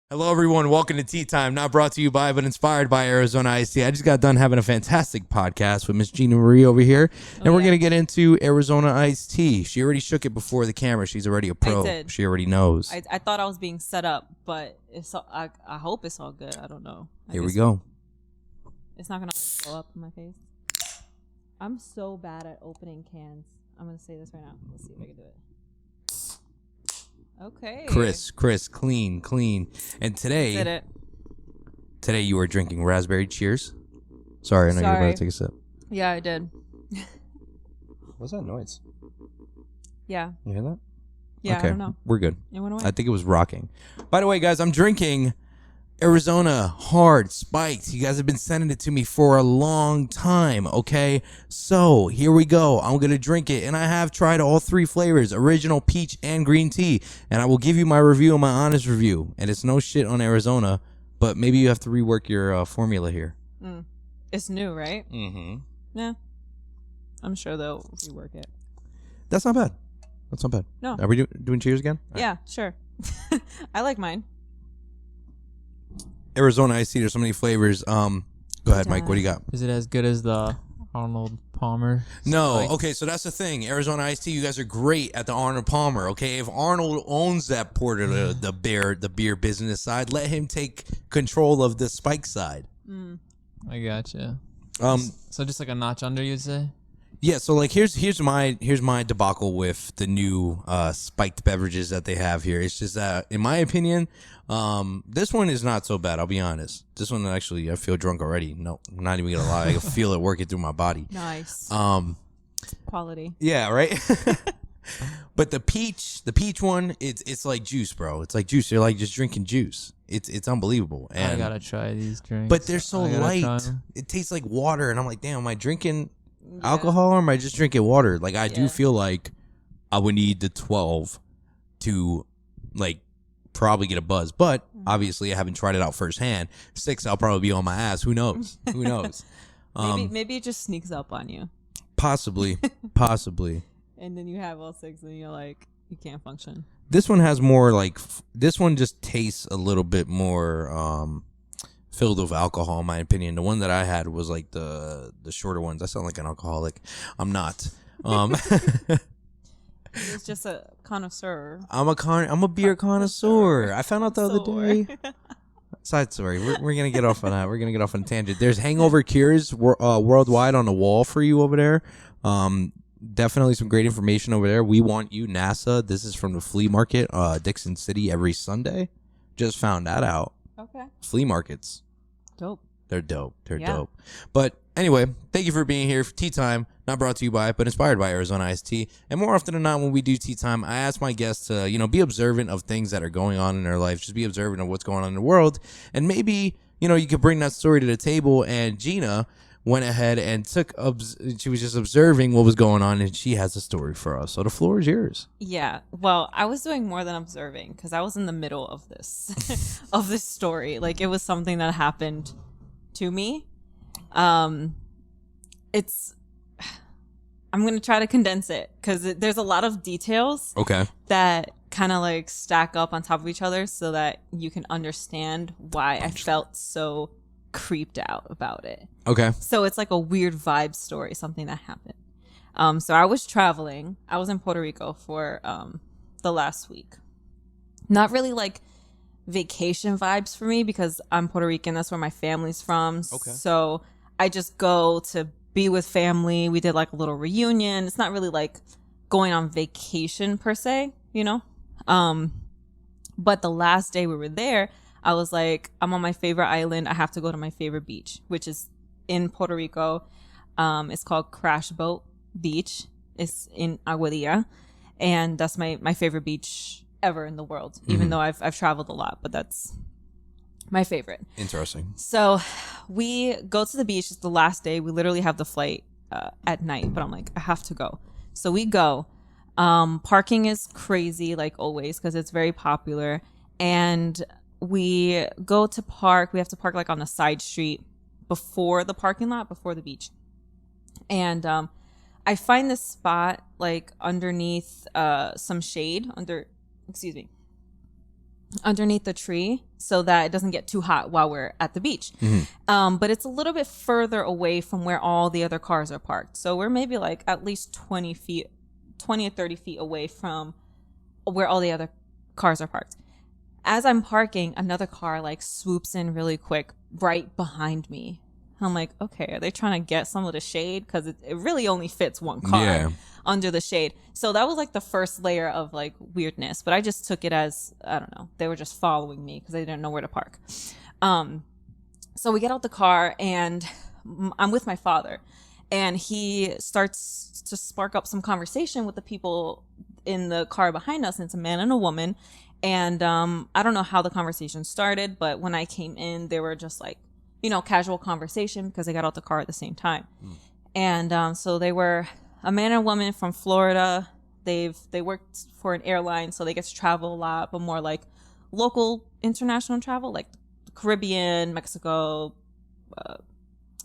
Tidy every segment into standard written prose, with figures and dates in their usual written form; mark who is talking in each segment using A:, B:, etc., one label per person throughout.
A: Hello, everyone. Welcome to Tea Time. Not brought to you by, but inspired by Arizona Iced Tea. I just got done having a fantastic podcast with Miss Genamarie over here, and we're going to get into Arizona Iced Tea. She already shook it before the camera. She's already a pro.
B: I did.
A: She already knows.
B: I thought I was being set up, but it's all, I hope it's all good. I don't know.
A: Here we go.
B: It's not going to blow up in my face. I'm so bad at opening cans. I'm going to say this right now. Let's see if I can do it. Okay.
A: Chris, clean. And today you are drinking raspberry cheers. Sorry, I know you're about to take a sip.
B: Yeah, I did.
A: What's that noise?
B: Yeah.
A: You hear that?
B: Yeah,
A: okay,
B: I don't know.
A: We're good.
B: It went away.
A: I think it was rocking. By the way, guys, I'm drinking Arizona hard spiked. You guys have been sending it to me for a long time, okay? So here we go. I'm gonna drink it, and I have tried all three flavors: original, peach, and green tea. And I will give you my review and my honest review. And it's no shit on Arizona, but maybe you have to rework your formula here.
B: It's new, right?
A: Mm-hmm.
B: Yeah. I'm sure they'll rework it.
A: That's not bad.
B: No.
A: Are we doing cheers again?
B: Yeah, sure. I like mine.
A: Arizona iced tea. There's so many flavors. Go ahead, Mike. What do you got?
C: Is it as good as the Arnold Palmer?
A: No.
C: Spiked?
A: Okay, so that's the thing. Arizona iced tea. You guys are great at the Arnold Palmer. Okay, if Arnold owns that part of the beer business side, let him take control of the spike side.
C: I gotcha. So just like a notch under, you'd say?
A: Yeah. So like, here's my debacle with the new spiked beverages that they have here. It's just that, in my opinion, this one is not so bad. I'll be honest. This one actually, I feel drunk already. No, I'm not even gonna lie. I can feel it working through my body.
B: Nice. Quality.
A: Yeah. Right. But the peach one, it's like juice, bro. It's like juice. You're like just drinking juice. It's unbelievable. And
C: I gotta try these drinks.
A: but they're so light. It tastes like water, and I'm like, damn, am I drinking alcohol or am I just drinking water? Like, I do feel like I would need the 12 to like probably get a buzz, but obviously I haven't tried it out firsthand. 6, I'll probably be on my ass. Who knows?
B: Maybe it just sneaks up on you.
A: Possibly.
B: And then you have all 6 and you're like, you can't function.
A: This one has more like, this one just tastes a little bit more filled with alcohol, in my opinion. The one that I had was like the shorter ones. I sound like an alcoholic. I'm not.
B: It's just a connoisseur.
A: I'm a beer connoisseur. I found out the other day. Side story. We're gonna get off on that. We're gonna get off on a tangent. There's hangover cures worldwide on the wall for you over there. Definitely some great information over there. We want you, NASA. This is from the flea market, Dixon City, every Sunday. Just found that out.
B: Okay.
A: Flea markets.
B: Dope.
A: They're dope. They're dope. But anyway, thank you for being here for Tea Time. Not brought to you by, but inspired by Arizona Iced Tea. And more often than not, when we do Tea Time, I ask my guests to, be observant of things that are going on in their life. Just be observant of what's going on in the world. And maybe, you could bring that story to the table. And Gina went ahead and she was just observing what was going on, and she has a story for us. So the floor is yours.
B: Yeah. Well, I was doing more than observing because I was in the middle of this of this story. Like, it was something that happened to me. I'm going to try to condense it because there's a lot of details that kind of like stack up on top of each other so that you can understand why I felt so creeped out about it.
A: Okay.
B: So it's like a weird vibe story, something that happened. So I was traveling. I was in Puerto Rico for the last week. Not really like vacation vibes for me because I'm Puerto Rican. That's where my family's from.
A: Okay.
B: So I just go to be with family. We did like a little reunion. It's not really like going on vacation per se, But the last day we were there, I was like, I'm on my favorite island. I have to go to my favorite beach, which is in Puerto Rico. It's called Crash Boat Beach. It's in Aguadilla. And that's my favorite beach ever in the world, even though I've traveled a lot, but that's my favorite.
A: Interesting.
B: So we go to the beach. It's the last day. We literally have the flight at night, but I'm like, I have to go. So we go. Parking is crazy, like always, because it's very popular. And we go to park. We have to park like on the side street before the parking lot, before the beach. And I find this spot like underneath some shade, underneath the tree so that it doesn't get too hot while we're at the beach. But it's a little bit further away from where all the other cars are parked. So we're maybe like at least 20 or 30 feet away from where all the other cars are parked. As I'm parking, another car like swoops in really quick right behind me. I'm like, okay, are they trying to get some of the shade? Because it really only fits one car under the shade. So that was like the first layer of like weirdness. But I just took it as, I don't know, they were just following me because they didn't know where to park. So we get out the car and I'm with my father. And he starts to spark up some conversation with the people in the car behind us. And it's a man and a woman. And I don't know how the conversation started, but when I came in, they were just like, you know, casual conversation because they got out the car at the same time. And so they were a man and a woman from Florida. They worked for an airline, so they get to travel a lot, but more like local international travel, like the Caribbean, Mexico,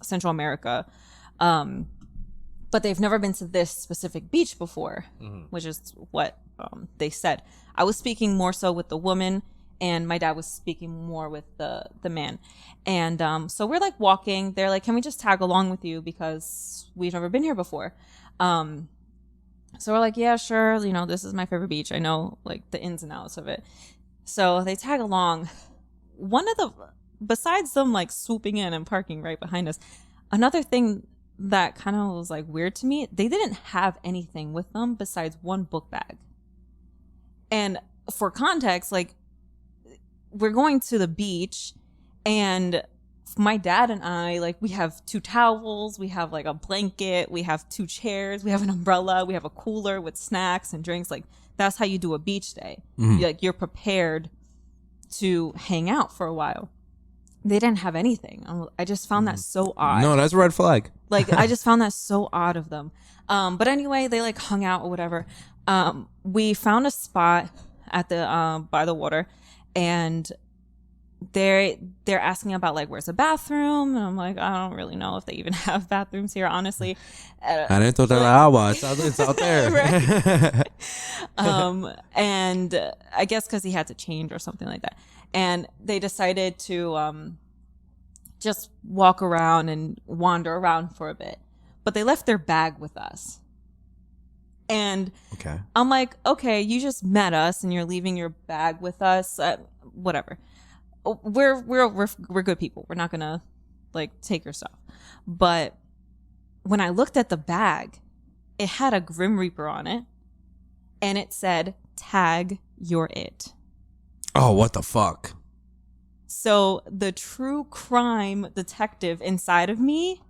B: Central America. But they've never been to this specific beach before, which is what they said. I was speaking more so with the woman, and my dad was speaking more with the man. And so we're like walking. They're like, can we just tag along with you because we've never been here before? So we're like, yeah, sure. You know, this is my favorite beach. I know like the ins and outs of it. So they tag along. Besides them like swooping in and parking right behind us, another thing that kind of was like weird to me, they didn't have anything with them besides one book bag. And for context, like, we're going to the beach and my dad and I, like, we have 2 towels, we have like a blanket, we have 2 chairs, we have an umbrella, we have a cooler with snacks and drinks. Like, that's how you do a beach day. You're prepared to hang out for a while. They didn't have anything. I just found that so odd.
A: No, that's a red flag.
B: Like, I just found that so odd of them. But anyway, they like hung out or whatever. We found a spot at the by the water, and they're asking about like where's the bathroom, and I'm like, I don't really know if they even have bathrooms here, honestly.
A: Adentro de la agua. It's out there.
B: And I guess because he had to change or something like that, and they decided to just walk around and wander around for a bit, but they left their bag with us. And I'm like, okay, you just met us and you're leaving your bag with us. Whatever. We're good people. We're not gonna like take your stuff. But when I looked at the bag, it had a Grim Reaper on it, and it said, "Tag, you're it."
A: Oh, what the fuck?
B: So the true crime detective inside of me,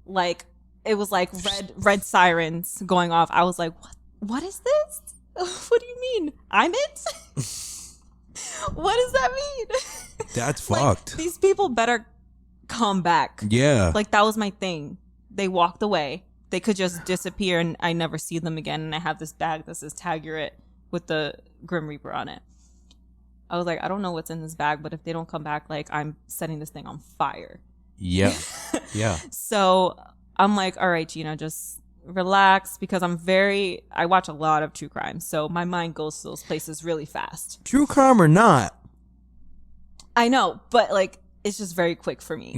B: like, it was like red sirens going off. I was like, what is this? What do you mean? I'm it? What does that mean?
A: That's
B: like,
A: fucked.
B: These people better come back.
A: Yeah.
B: Like, that was my thing. They walked away. They could just disappear and I never see them again. And I have this bag that says Tag You're It with the Grim Reaper on it. I was like, I don't know what's in this bag, but if they don't come back, like, I'm setting this thing on fire.
A: Yeah. Yeah.
B: So I'm like, all right, Gina, just relax, because I watch a lot of true crime. So my mind goes to those places really fast.
A: True crime or not,
B: I know, but like, it's just very quick for me.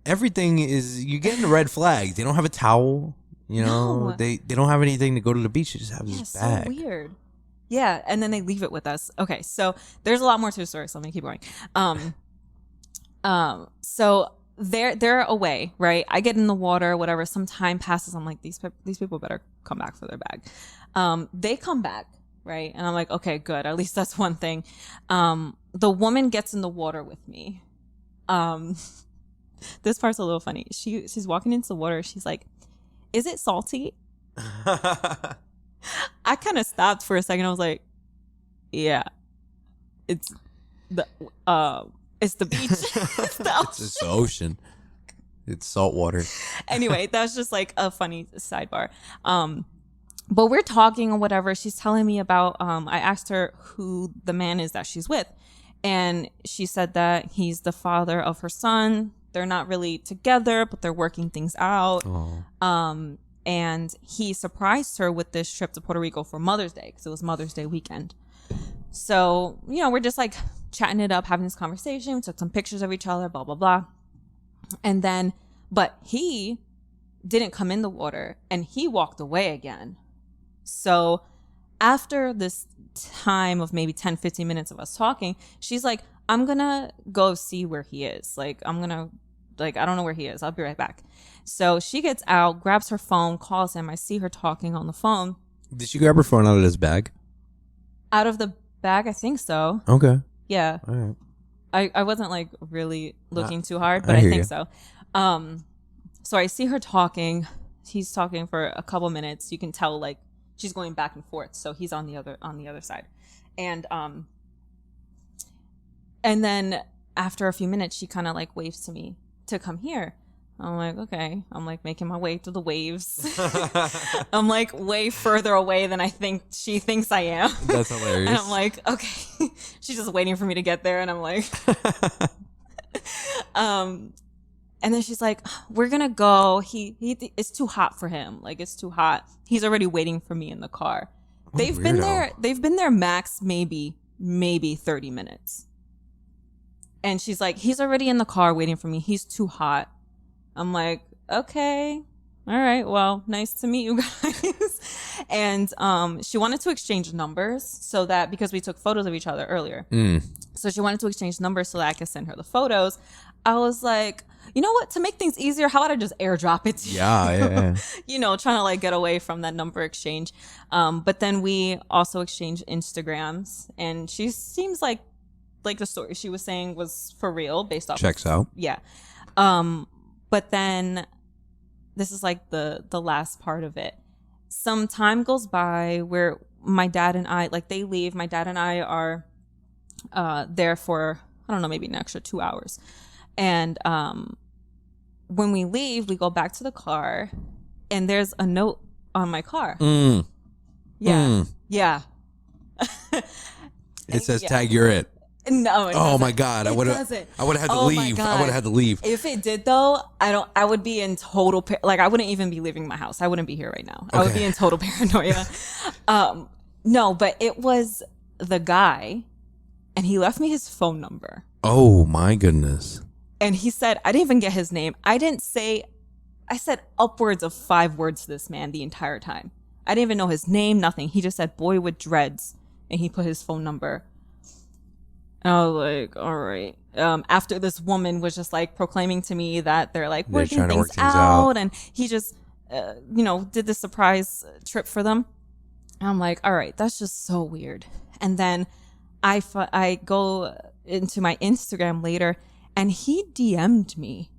A: Everything is, you get into red flags. They don't have a towel, you know, they don't have anything to go to the beach. They just have this bag.
B: So weird. Yeah. And then they leave it with us. Okay. So there's a lot more to the story. So I'm going to keep going. So they're away, right? I get in the water, whatever. Some time passes. I'm like, these people better come back for their bag. They come back, right? And I'm like, okay, good. At least that's one thing. The woman gets in the water with me. This part's a little funny. She's walking into the water. She's like, "Is it salty?" I kind of stopped for a second. I was like, "Yeah, it's the beach. It's the ocean.
A: It's the ocean. It's salt water."
B: Anyway, that's just like a funny sidebar. But we're talking or whatever. She's telling me about, I asked her who the man is that she's with. And she said that he's the father of her son. They're not really together, but they're working things out. Oh. And he surprised her with this trip to Puerto Rico for Mother's Day, because it was Mother's Day weekend. So, we're just like chatting it up, having this conversation. We took some pictures of each other, blah, blah, blah. And then, but he didn't come in the water and he walked away again. So after this time of maybe 10, 15 minutes of us talking, she's like, I'm going to go see where he is. Like, I don't know where he is. I'll be right back. So she gets out, grabs her phone, calls him. I see her talking on the phone.
A: Did she grab her phone out of his bag?
B: Out of the bag, I think so.
A: Okay.
B: Yeah.
A: All right.
B: I wasn't like really looking too hard, but I think so. So I see her talking. He's talking for a couple minutes. You can tell like she's going back and forth. So he's on the other side. And then after a few minutes, she kind of like waves to me to come here. I'm like, okay. I'm like making my way through the waves. I'm like way further away than I think she thinks I am.
A: That's hilarious.
B: And I'm like, okay. She's just waiting for me to get there. And I'm like, and then she's like, we're going to go. It's too hot for him. Like, it's too hot. He's already waiting for me in the car. They've been there max maybe 30 minutes. And she's like, he's already in the car waiting for me. He's too hot. I'm like, okay, all right, well, nice to meet you guys. And she wanted to exchange numbers so that, because we took photos of each other earlier. So she wanted to exchange numbers so that I could send her the photos. I was like, you know what, to make things easier, how about I just airdrop it to you?
A: Yeah.
B: Trying to like get away from that number exchange. But then we also exchanged Instagrams, and she seems like the story she was saying was for real based off.
A: Checks out.
B: Yeah. But then this is like the last part of it. Some time goes by where my dad and I, like they leave. My dad and I are there for, I don't know, maybe an extra 2 hours. And when we leave, we go back to the car and there's a note on my car. Yeah. Yeah.
A: It says, tag, you're it.
B: No.
A: Oh my God! I would have had to leave. I would have had to leave.
B: If it did though, I would be in total like I wouldn't even be leaving my house. I wouldn't be here right now. Okay. I would be in total paranoia. No, but it was the guy, and he left me his phone number.
A: Oh my goodness!
B: And he said, I didn't even get his name. I said upwards of 5 words to this man the entire time. I didn't even know his name. Nothing. He just said boy with dreads, and he put his phone number. I was like, all right. After this woman was just like proclaiming to me that they're like working things out, and he just, did this surprise trip for them. And I'm like, all right, that's just so weird. And then I go into my Instagram later, and he DM'd me.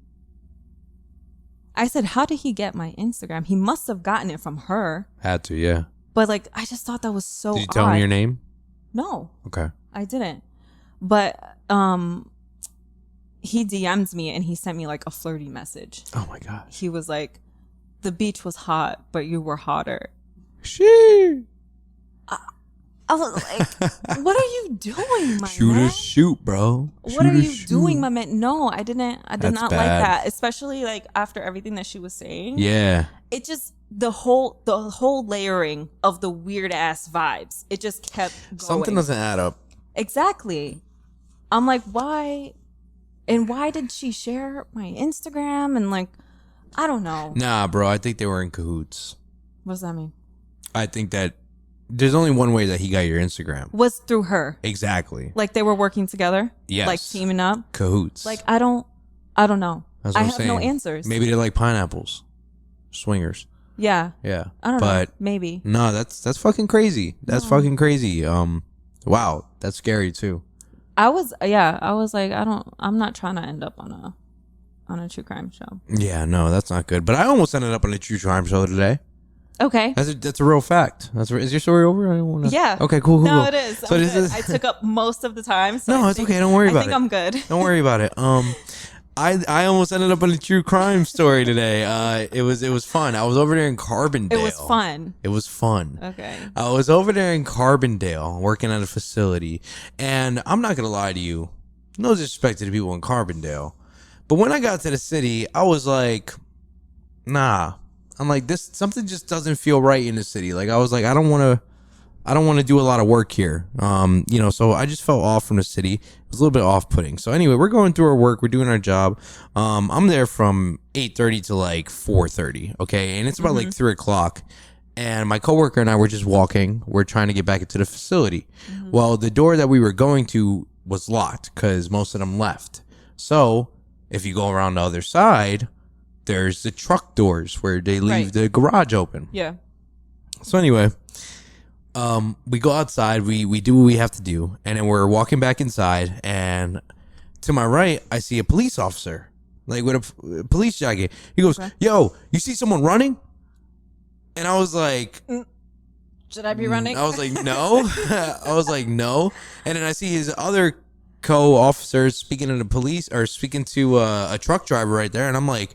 B: I said, how did he get my Instagram? He must have gotten it from her.
A: Had to, yeah.
B: But like, I just thought that was so odd.
A: Did you tell me your name?
B: No.
A: Okay.
B: I didn't. But he DM'd me and he sent me like a flirty message.
A: Oh my gosh.
B: He was like, the beach was hot, but you were hotter.
A: She.
B: I was like, what are you doing, my man?
A: Shoot, bro.
B: What are you doing, my man? No, I did not
A: That's
B: like
A: bad.
B: that. Especially like after everything that she was saying.
A: Yeah.
B: It just, the whole layering of the weird ass vibes. It just kept going.
A: Something doesn't add up.
B: Exactly. I'm like, why? And why did she share my Instagram? And like, I don't know.
A: Nah, bro. I think they were in cahoots.
B: What does that mean?
A: I think that there's only one way that he got your Instagram.
B: Was through her.
A: Exactly.
B: Like they were working together?
A: Yes.
B: Like teaming up?
A: Cahoots.
B: Like, I don't know.
A: That's what
B: I
A: I'm
B: have
A: saying.
B: no answers.
A: Maybe they like pineapples. Swingers.
B: Yeah.
A: Yeah.
B: I don't know. Maybe.
A: No, that's fucking crazy. That's fucking crazy. Wow. That's scary too.
B: I was like, I'm not trying to end up on a true crime show.
A: Yeah, no, that's not good. But I almost ended up on a true crime show today.
B: Okay.
A: That's a real fact. Is your story over? I don't wanna...
B: Yeah.
A: Okay, cool.
B: No,
A: cool.
B: it is.
A: So this is...
B: I took up most of the time. So
A: no, it's okay. Don't worry about it.
B: I think I'm good.
A: Don't worry about it. I almost ended up on a true crime story today. It was fun. I was over there in Carbondale.
B: It was fun.
A: It was fun.
B: Okay.
A: I was over there in Carbondale working at a facility, and I'm not gonna lie to you, no disrespect to the people in Carbondale, but when I got to the city, I was like, nah. I'm like, something just doesn't feel right in the city. Like I was like, I don't want I don't want to do a lot of work here. So I just felt off from the city. It was a little bit off-putting. So anyway, we're going through our work. We're doing our job. I'm there from 8:30 to like 4:30. Okay, and it's about like 3 o'clock. And my coworker and I were just walking. We're trying to get back into the facility. Well, the door that we were going to was locked because most of them left. So if you go around the other side, there's the truck doors where they leave the garage open.
B: Yeah.
A: So anyway, we go outside. We do what we have to do, and then we're walking back inside. And to my right, I see a police officer, like with a police jacket. He goes, "Yo, you see someone running?" And I was like,
B: should I be running?
A: I was like, no. I was like, no. And then I see his other co-officers speaking to the police or speaking to a truck driver right there. And I'm like,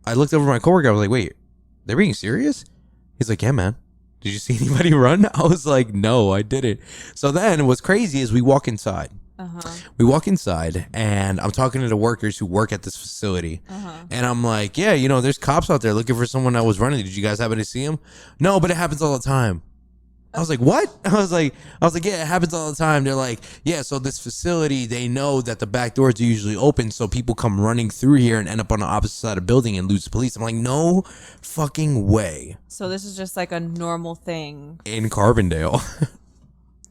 A: I looked over at my coworker. I was like, wait, they're being serious? He's like, yeah, man. Did you see anybody run? I was like, no, I didn't. So then what's crazy is we walk inside. We walk inside and I'm talking to the workers who work at this facility. And I'm like, yeah, there's cops out there looking for someone that was running. Did you guys happen to see him? No, but it happens all the time. I was like, what? I was like, yeah, it happens all the time. They're like, yeah, so this facility, they know that the back doors are usually open, so people come running through here and end up on the opposite side of the building and lose the police. I'm like, no fucking way.
B: So this is just like a normal thing
A: in Carbondale.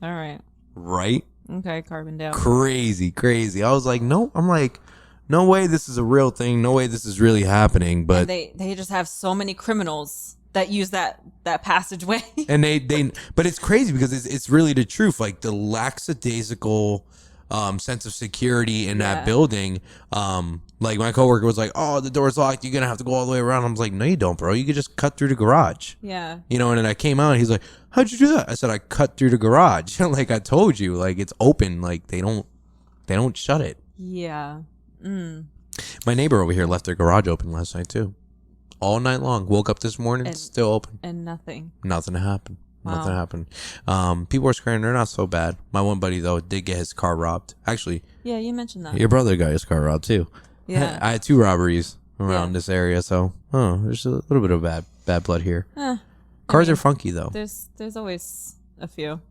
B: All right.
A: Right?
B: Okay, Carbondale.
A: Crazy. I was like, no. I'm like, no way this is a real thing. No way this is really happening. But
B: and they just have so many criminals that use that passageway.
A: And but it's crazy because it's really the truth. Like the lackadaisical sense of security in that building. Like my coworker was like, oh, the door's locked. You're going to have to go all the way around. I was like, no, you don't, bro. You could just cut through the garage.
B: Yeah.
A: And then I came out and he's like, how'd you do that? I said, I cut through the garage. Like I told you, like it's open. Like they don't shut it.
B: Yeah.
A: My neighbor over here left their garage open last night too. All night long. Woke up this morning, it's still open.
B: And nothing
A: happened.
B: Wow.
A: Nothing happened. People are screaming. They're not so bad. My one buddy, though, did get his car robbed. Actually.
B: Yeah, you mentioned that.
A: Your brother got his car robbed, too.
B: Yeah.
A: I had 2 robberies around this area, so there's a little bit of bad blood here. Cars are funky, though.
B: There's always a few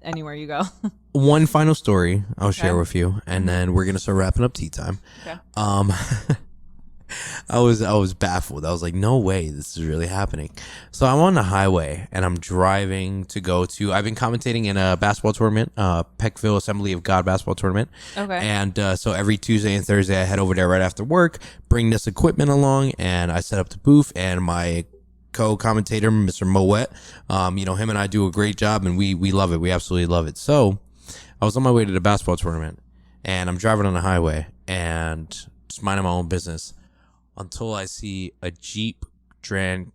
B: anywhere you go.
A: One final story I'll share with you, and then we're going to start wrapping up tea time.
B: Okay.
A: I was baffled. I was like, no way this is really happening. So I'm on the highway and I'm driving to go to, I've been commentating in a basketball tournament, Peckville Assembly of God basketball tournament.
B: Okay.
A: And so every Tuesday and Thursday I head over there right after work, bring this equipment along, and I set up the booth, and my co-commentator, Mr. Moet, him and I do a great job, and we love it. We absolutely love it. So I was on my way to the basketball tournament and I'm driving on the highway and just minding my own business, until I see a Jeep Grand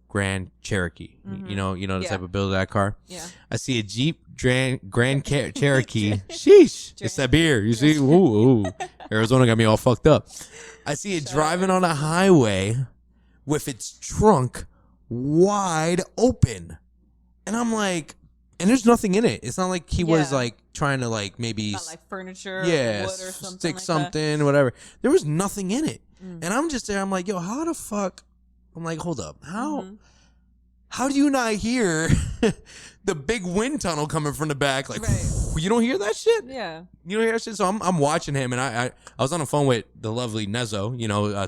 A: Cherokee. You know the type of build of that car?
B: Yeah.
A: I see a Jeep Grand Cherokee. Sheesh. It's that beer. You see? Ooh. Arizona got me all fucked up. I see it driving on a highway with its trunk wide open. And I'm like, and there's nothing in it. It's not like he was like trying to like maybe.
B: Not like furniture or wood or something
A: stick
B: like
A: something,
B: that.
A: whatever. There was nothing in it. And I'm just there. I'm like, yo, how the fuck? I'm like, hold up. How do you not hear the big wind tunnel coming from the back? Like, you don't hear that shit?
B: Yeah.
A: You don't hear that shit? So I'm watching him, and I was on the phone with the lovely Nezzo,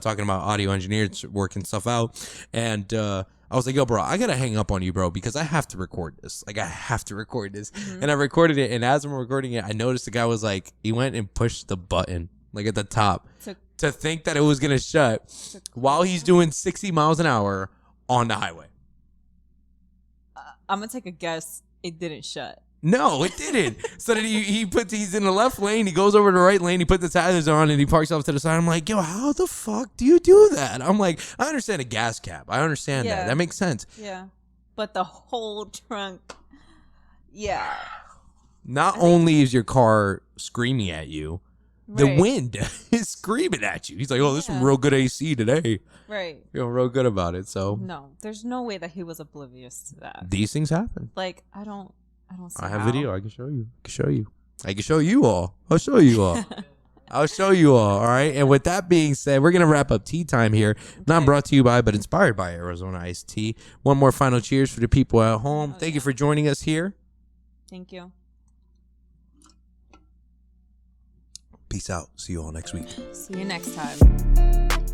A: talking about audio engineers working stuff out. And I was like, yo, bro, I got to hang up on you, bro, because I have to record this. Like, I have to record this. And I recorded it. And as I'm recording it, I noticed the guy was like, he went and pushed the button, like at the top, to think that it was going to shut while he's doing 60 miles an hour on the highway.
B: I'm going to take a guess. It didn't shut.
A: No, it didn't. So then he's in the left lane. He goes over to the right lane. He puts the tires on and he parks off to the side. I'm like, yo, how the fuck do you do that? I'm like, I understand a gas cap. I understand that. That makes sense.
B: Yeah. But the whole trunk. Yeah.
A: Not only is your car screaming at you, the wind is screaming at you. He's like, oh, this is real good AC today.
B: Right.
A: Feeling real good about it. So
B: no, there's no way that he was oblivious to that.
A: These things happen.
B: Like, I don't see
A: I have
B: how.
A: video. I can show you. I can show you all. I'll show you all. I'll show you all. All right. And with that being said, we're going to wrap up tea time here. Okay. Not brought to you by, but inspired by Arizona Iced Tea. One more final cheers for the people at home. Thank you for joining us here
B: Thank you.
A: Peace out. See you all next week.
B: See you next time.